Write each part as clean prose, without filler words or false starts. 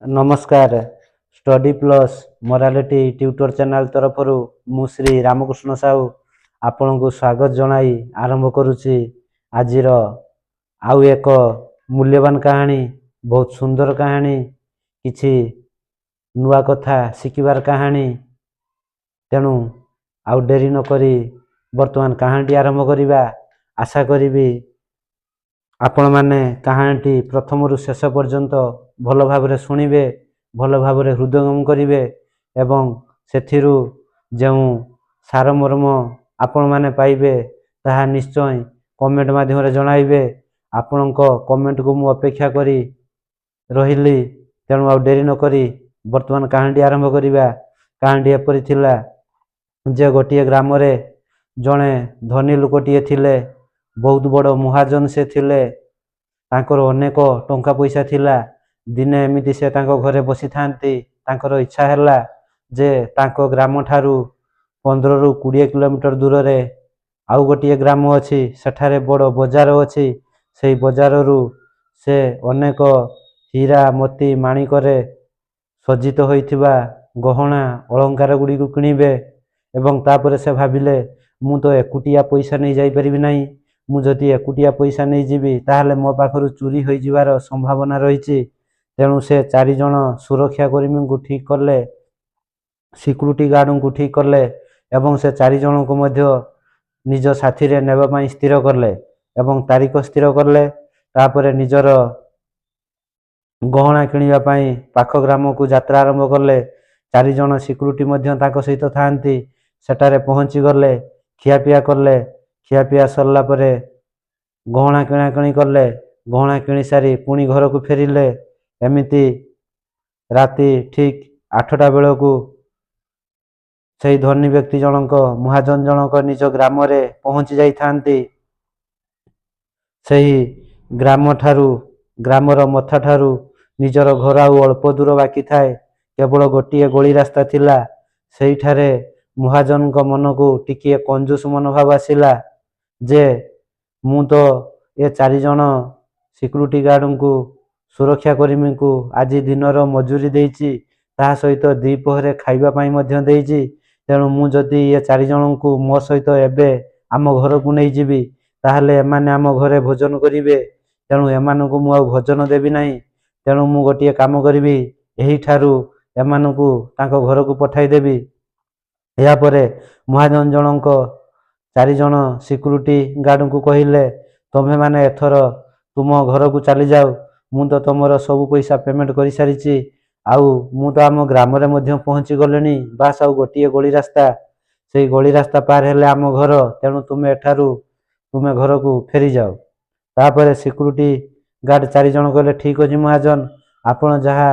नमस्कार। Study plus morality tutor channel तरफ मु श्री रामकृष्ण साहू आपण को स्वागत जनाई आरंभ करुच्ची। आज आउ एक मूल्यवान कहानी, बहुत सुंदर कहानी, किछि नुआ कथा शिखिबार कहानी। तेणु आउ डेरी न करी वर्तमान कहानी आरंभ करिबा। आशा करी आपण माने कहानी प्रथम रु शेष पर्यंत भल भाव शुणिबे, भल भाव हृदयंगम करिवे एवं सेथिरु जो सार मर्म आपण माने पाइबे ताहा निश्चय कमेंट माध्यम जणाइबे। आपणक कमेंट को मु अपेक्षा करी रहिली। तेणु आ डेरी न करी वर्तमान कहानी आरंभ करिबा। कहानी एपरि थिला जे गोटिए ग्राम रे जणे धनी लोकटिए थिले, बहुत बड़ महाजन से थिले। तांकर अनेक टंका पैसा थिला। दिने एमिति से तांको घरे बसी थांती। तांकर इच्छा हैला जे तांको ग्राम ठारू 15 रु 20 किलोमीटर दूर रे आउ गोटिए ग्राम अछि, सेठारे बड़ बजार अछि। सेई बजार रु से अनेक हीरा मोती माणिकरे सज्जित होइथिबा गहना अलंकार गुडी को किनिबे। एवं तापर से भाबिले मु तो एकुटिया पैसा नहीं जाई परिबि नाही। मु जदि एकुटिया पैसा नहीं जीवी ताहले मो पाखरु चोरी होई जिवार संभावना रहिछि। तेणु से 4 जण सुरक्षा कर्मी को ठीक करले, सिक्यूरिटी गार्ड को ठीक करले एवं से 4 जण को मध्य निज साथी रे नेबा पई स्थिर करले एवं तारीख स्थिर करले। तापरे निजर गहना किनिबा पई पाख ग्राम को यात्रा आरंभ करले। 4 जण सिक्यूरिटी मध्य ताको सहित थांती। सेटारे पहुंची गले, खियापिया करले। खियापिया सरला परे गहना किणाकिणी करले। गहना किणी सारी पुणी घर को फेरिले। एमिति राति ठीक 8टा बेलू से धनी व्यक्ति जनक महाजन जनक निज ग्राम रे पहुंची जाई थांती। सही ग्राम ठारू, ग्रामर मथा ठारू निजर घर आउ अल्प दूर बाकी थाए। केवल गोटिए गली रास्ता थिला। सेही ठारे महाजन को मन को टिकिए कंजूस मनोभाव आसिला जे मु तो ये 4 जण सिक्यूरिटी गार्ड को सुरक्षा कर्मी को आज दिनर मजूरी देइछि, ता सहित दीपहरे खाइबा पई मध्य देइछि। तेणु मु जदि ये 4 जण को मो सहित एबे आम घर को नहीं जीवी ताहले एमाने आम घरे भोजन करिवे। तेणु एमान को मु आ भोजन देबी नाही। तेणु मु गोटिए काम करिवि, एही ठारू एमान को तांको घर को पठाई देबी। या परे महाजन जनक 4 जण सिक्यूरिटी गार्ड को कहिले, तमे माने एथर तुम घर को चली जाओ। मु तो तुमर सब पैसा पेमेंट करि सारिछि। आउ मु तो आम ग्राम रे मध्य पहुंची गलेनी। बास आउ गोटिए गली रास्ता, सेई गली रास्ता पार हेले आम घर। तेणु तुमे एठारू तुमे घर को फेरी जाओ। तापरे सिक्यूरिटी गार्ड 4 जण कहले, ठीक अछि महाजन, आपण जहा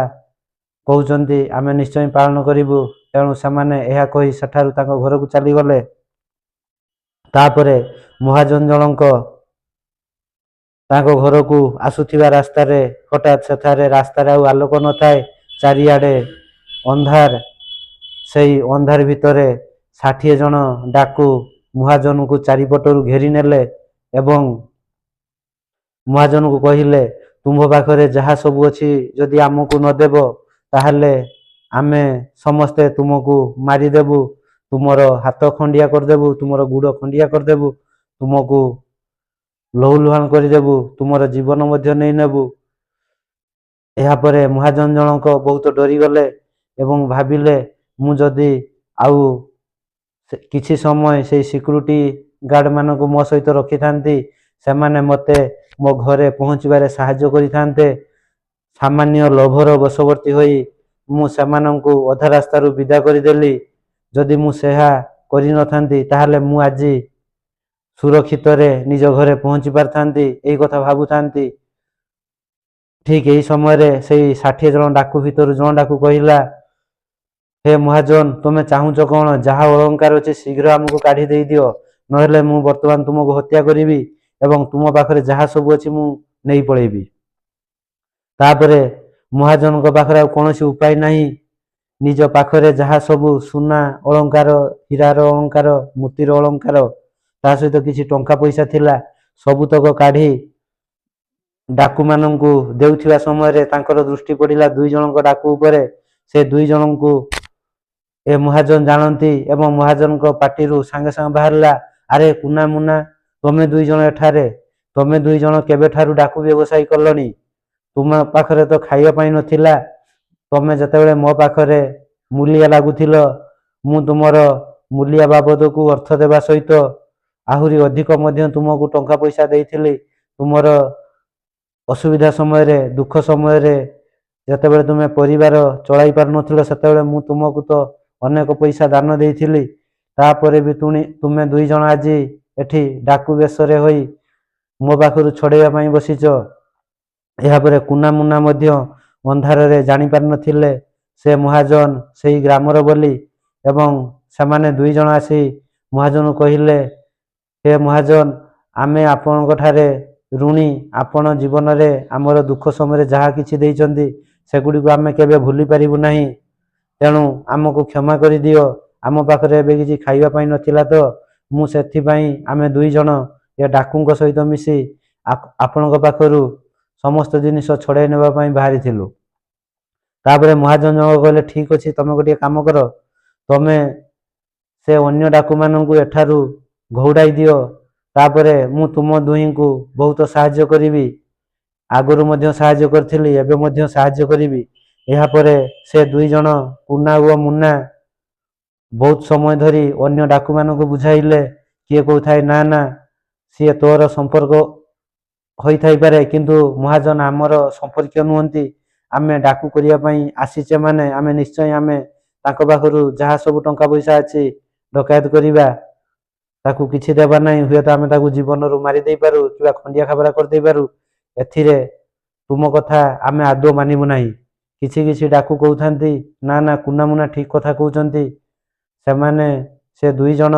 कहउचंती आमे निश्चय पालन करिबु। तेणु सेमाने एहा कहि सेठारू तांको घर को चली गले। तापरे महाजन जनक तांको घर को आसुथिबा रास्ता रे हठात सेठारे रास्ता रे आलोक न थाए, चारिआडे अंधार। सेई अंधार भितरे 60 जण डाकू महाजन को चारिपटरू घेरी नेले एवं महाजन को कहिले, तुम पाखरे जहा सब अछि जदि आमको न देबो ताहले आमे समस्ते तुमको मारी देबु। तुमर हाथ खंडिया कर देबु, तुमर गुड़ खंडिया कर देबु, तुमको लहुलुहान कर देबु, तुमर जीवन मध्य नहीं नेबु। एहा परे महाजन जनक बहुत डरी गले एवं भाबिले मु जदि आउ किछि समय से सिक्यूरिटी गार्ड मान को मो सहित रखि थांती, सेमाने मते मो घरे पहुंचबारे साहाय्य करि थांते। सामान्य लोभर वशवर्ती होई मु सेमानंकु अधा रास्ता रु विदा करि देली। जदि मु सेहा करि न थांती ताहले मु आजी सुरक्षित रे निज घरे पहुंची पार थांती, एई कथा भाबु थांती। ठीक एई समय रे सेई 60 जण डाकू भितर जण डाकू कहिला, हे महाजन, तुमे चाहुच कोन? जहा अलंकार अछि शीघ्र हमको काढी देई दियो, नहेले मु वर्तमान तुमको हत्या करिवि एवं तुम पाखरे जहा सब अछि मु नेई पळेबी। तापरे महाजन को पाखरे कोनोसी उपाय नाही। निज पाखरे जहा सब सुना अलंकार, हीरार अलंकार, मोतीर अलंकार, ता सहित किछि टंका पैसा थिला, सबुतक काढी डाकू मानू देउथिबा समय तांकर दृष्टि पड़िला दुई जनक डाकू उपरे। से दुई जनकू ए महाजन जानती एवं महाजन को पार्टी सांगे सांगे बाहरला, अरे कुना मुना तमे दुई जन एठारे, तमे दुई जन केबे ठारू डाकू व्यवसाय कलनी, तुम पाखरे तो खाइबा पई नथिला, तमे जतेबेले मो पाखरे मूलिया लागुथिल, मु तुमर मूलिया बाबद को अर्थ देवा सहित आहुरी अधिक मध्य तुमको टंका पैसा देइथिली, तुमर असुविधा समय रे दुख समय रे जतेबेले तुमे परिवार चलाई पार नथिल सेतेबेले मु तुमको तो अनेक पैसा दान देइथिली, तापरे भी तुमे दुई जन आज एठी डाकू बेसरे होई मो पाखरु छड़ेबा पई बसिच। यापर कुना मुना मध्य अंधार रे जानी पार नथिले से महाजन सेही ग्रामर बोली, एवं सेमाने दुई जन आसी महाजन कहिले, हे महाजन आमे आपनक ठारे ऋणी, आपण जीवन रे आमर दुख समय जहा किछि देइचंदी सेगुडी को आमे केबे भूली पारिबु नाही, तेणु आमको क्षमा करि दियो, आम पाखरे एबे किछि खाइबा पई नथिला तो मु सेथि पई आमे दुई जन ए डाकुंक सहित मिसी आपनक पाखरु समस्त जिनिस छड़ाई नेबा पई बाहरी थिलु। तापरे महाजन जन कहले ठीक अछि, तमे गोटे काम कर, तमे से अन्य डाकू मानू एठारू घौड़ाई दियो, तापरे मु तुम दुही को बहुत साहाय्य करिवि, आगुरु मध्य साहाय्य करथिली एबे मध्य साहाय्य करिवि। यापरे से दुई जन कुना व मुन्ना बहुत समय धरी अन्य डाकू मानू बुझाइले, किए कहथाय ना ना सी तोर संपर्क होई थाई पारे, किंतु महाजन आमर संपर्क नुहंती, आमे डाकू करिया पई आसीचे माने आमे निश्चय आमे ताको पाखरु जहा सब टंका पैसा अछि डकायत करिबा, ताकू किछि देबा नाही, हुए तो आमे ताकू जीवन रु मारी देई पारू किबा खंडिया खबरा कर देई पारू, एथिरे तुम कथा आमे आदो मानिबु नाही। किछि किछि डाकू कहउथांती ना ना कुना मुना ठीक कथा कहउचंती, सेमाने से दुई जन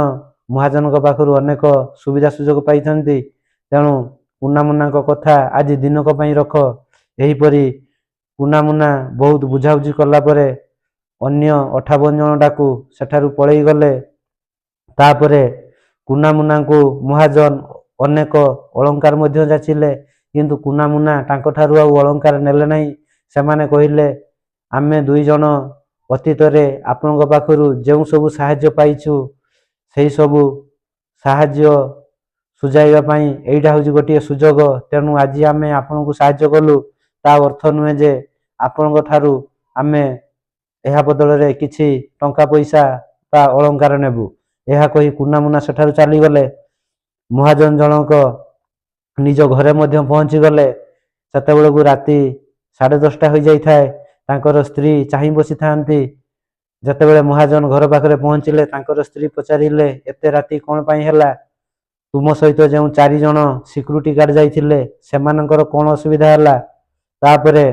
महाजन को पाखरु अनेक सुविधा सुजोग पाइथांती, तेणु कुना मुना को कथा आज दिनक पई रख। एहीपरि कुना मुना बहुत बुझाबुझी कला परे अन्य 58 जन डाकू सेठारु पळेई गले। तापरे कुना मुना को महाजन अनेक अलंकार मध्य जाचिले, किंतु कुना मुना तांको ठारु आ अलंकार नेले नाही। सेमाने कहिले आमे दुई जन अतीत रे आपनक पाखरु जेउ सबु साहाय्य पाइछु सेही सबु साहाय्य सुझाइबा पई एइटा होची गोटिए सुजोग, तेणु आज आमे आपनकु साहाय्य कलु, ता अर्थ नुहे जे आपनक ठारु आमे एहा बदल रे किछि टंका पैसा बा अलंकार नेबु। एहा कहि कुना मुना सेठारु चाली गले। महाजन जनक निज घरे मध्य पहुंची गले। सेतेबेलकु राति 10:30 हो जाई थाए। तांकर स्त्री चाहि बसी थांती। जेतेबेले महाजन घर पाखरे पहुंचिले तांकर स्त्री पचारिले एते राति कोन पई हैला, तुम सहित जो 4 जन सिक्यूरिटी गार्ड जाइथिले सेमानकर कोन असुविधा हैला। तापरे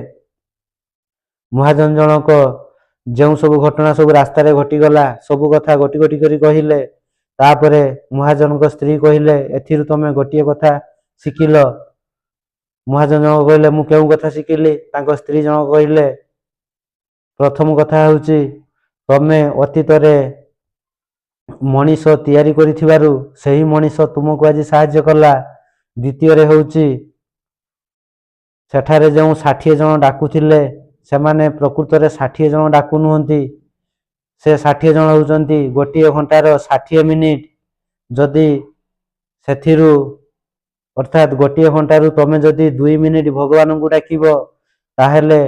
महाजन जनक जो सब घटना सब रास्ता रे घटी गला सब कथा गोटी गोटी करी कहिले। तापरे महाजन को स्त्री कहिले एथिरु तमे गोटिए कथा शिखिल। महाजन जनक कहिले मु केउ कथा शिखिली। तांको स्त्री जनक कहिले प्रथम कथा होची तमे अतीत रे मनीष तैयारी करिथिबारु सही मनीष तुमको आज साहाय्य कला। द्वितीय रे होची सेठारे जो 60 जन डाकू थिले सेमाने प्रकृत रे 60 जन डाकू नुहंती। से 60 जन होचंती गोटिए घंटार 60 मिनिट। जदि सेथिरु अर्थात गोटिए घंटारु तमे जदि 2 मिनिट भगवान को डाकिबो ताहेले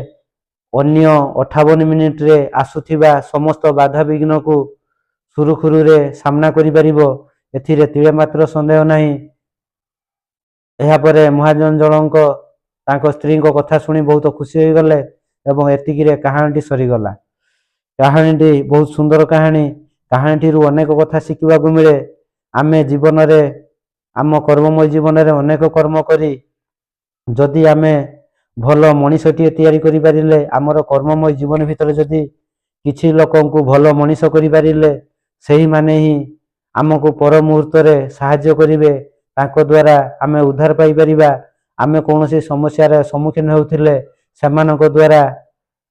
अन्य 58 मिनिट रे आसुथिबा समस्त बाधा विघ्न को सुरुखुरु रे सामना करि परिबो। एथिरे तिळे मात्र संदेह नाही। एहा परे महाजन जनक तांको स्त्री को कथा सुनी बहुत खुशी होई गले एवं एतिकी रे कहानीटी सरी गला। कहानीटी बहुत सुंदर कहानी। कहानीटी रु अनेक कथा शिखिबा को मिले। आमे जीवन रे आम कर्ममय जीवन रे अनेक कर्म करी जदि आमे भल मनीषटीए तैयारी करि पारिले आमर कर्ममय जीवन भितर जदि किछि लोकंकु भल मनीष करि पारिले सेही माने ही आमको पर मुहूर्त रे साहाय्य करिवे। तांको द्वारा आमे उद्धार पाई परिबा। आमे कोनोसी समस्या रे सम्मुखीन होउथिले सेमानक द्वारा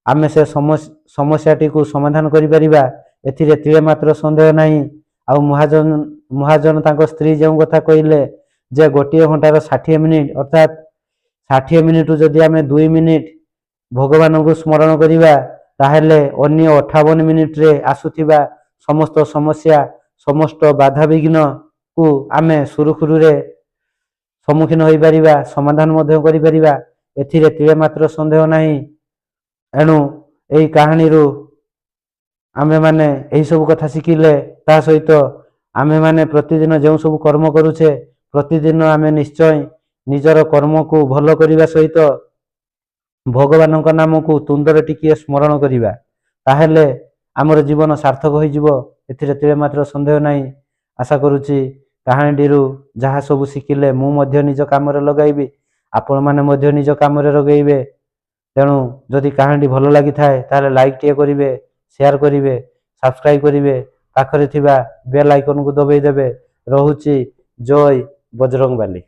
आमे से समस्याटी को समाधान करि परिबा। एथिरे तिळे मात्र संदेह नाही। आ महाजन तांको स्त्री जो कथा कहिले जे गोटिए घंटार 60 मिनिट अर्थात 60 ମିନିଟ ଯଦି ଆମେ 2 ମିନିଟ ଭଗବାନଙ୍କୁ ସ୍ମରଣ କରିବା ତାହେଲେ ଅନ୍ୟ 58 ମିନିଟରେ ଆସୁଥିବା ସମସ୍ତ ସମସ୍ୟା ସମସ୍ତ ବାଧାବିଘ୍ନକୁ ଆମେ ସୁରୁଖୁରୁରେ ସମ୍ମୁଖୀନ ହୋଇପାରିବା, ସମାଧାନ ମଧ୍ୟ କରିପାରିବା। ଏଥିରେ ତିଳେ ମାତ୍ର ସନ୍ଦେହ ନାହିଁ। ଏଣୁ ଏହି କାହାଣୀରୁ ଆମେମାନେ ଏହିସବୁ କଥା ଶିଖିଲେ, ତା ସହିତ ଆମେମାନେ ପ୍ରତିଦିନ ଯେଉଁ ସବୁ କର୍ମ କରୁଛେ, ପ୍ରତିଦିନ ଆମେ ନିଶ୍ଚୟ ନିଜର କର୍ମକୁ ଭଲ କରିବା ସହିତ ଭଗବାନଙ୍କ ନାମକୁ ତୁଣ୍ଡରେ ଟିକିଏ ସ୍ମରଣ କରିବା, ତାହେଲେ ଆମର ଜୀବନ ସାର୍ଥକ ହୋଇଯିବ। ଏଥିରେ ତିଳେ ମାତ୍ର ସନ୍ଦେହ ନାହିଁ। ଆଶା କରୁଛି କାହାଣୀଟିରୁ ଯାହା ସବୁ ଶିଖିଲେ ମୁଁ ମଧ୍ୟ ନିଜ କାମରେ ଲଗାଇବି, ଆପଣମାନେ ମଧ୍ୟ ନିଜ କାମରେ ଲଗାଇବେ। ତେଣୁ ଯଦି କାହାଣୀଟି ଭଲ ଲାଗିଥାଏ ତାହେଲେ ଲାଇକ୍ ଟିଏ କରିବେ, ସେୟାର କରିବେ, ସବସ୍କ୍ରାଇବ୍ କରିବେ, ପାଖରେ ଥିବା ବେଲ୍ ଆଇକନକୁ ଦବାଇ ଦେବେ। ରହୁଛି। ଜୟ ବଜରଙ୍ଗବାଲି।